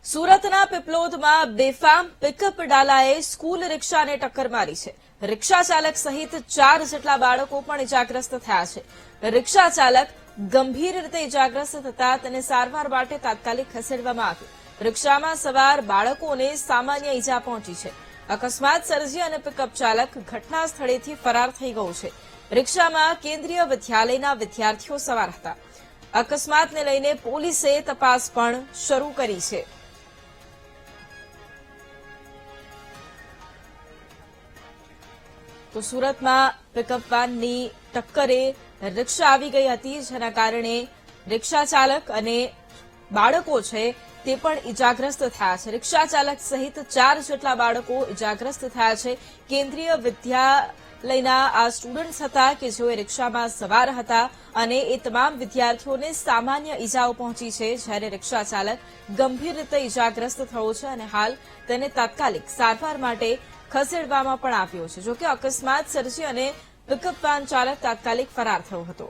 સુરતના પીપલોદમાં બેફામ pickup ડાલાએ school રિક્ષાને ટક્કર મારી છે. રિક્ષા ચાલક સહિત 4 જેટલા બાળકો પણ ઇજાગ્રસ્ત થયા છે. રિક્ષા ચાલક ગંભીર રીતે ઇજાગ્રસ્ત થતા તેને સારવાર માટે તાત્કાલિક ખસેડવામાં આવ્યો. રિક્ષામાં સવાર બાળકોને સામાન્ય ઇજા પહોંચી છે. અકસ્માત સર્જી અને પિકઅપ ચાલક ઘટના સ્થળેથી ફરાર થઈ ગયો છે. રિક્ષામાં કેન્દ્રીય વિદ્યાલયના વિદ્યાર્થીઓ સવાર હતા. અકસ્માતને લઈને પોલીસે તપાસ પણ શરૂ કરી છે. તો સુરતમાં પિકઅપ વાનની ટક્કરે રિક્ષા આવી ગઈ હતી, જેના કારણે રિક્ષા ચાલક અને બાળકો છે તે પણ ઇજાગ્રસ્ત થયા છે. રિક્ષા ચાલક સહિત 4 જેટલા બાળકો ઇજાગ્રસ્ત થયા છે. કેન્દ્રીય વિદ્યાલયના આ સ્ટુડન્ટ્સ હતા કે જેઓ રિક્ષામાં સવાર હતા અને એ તમામ વિદ્યાર્થીઓને સામાન્ય ઇજાઓ પહોંચી છે, જ્યારે રિક્ષા ચાલક ગંભીર રીતે ઇજાગ્રસ્ત થયો છે અને હાલ તેને તાત્કાલિક સારવાર માટે ખસેડવામાં પણ આવ્યો છે. જોકે અકસ્માત સર્જી અને પિકઅપ વાન ચાલક તાત્કાલિક ફરાર થયો હતો.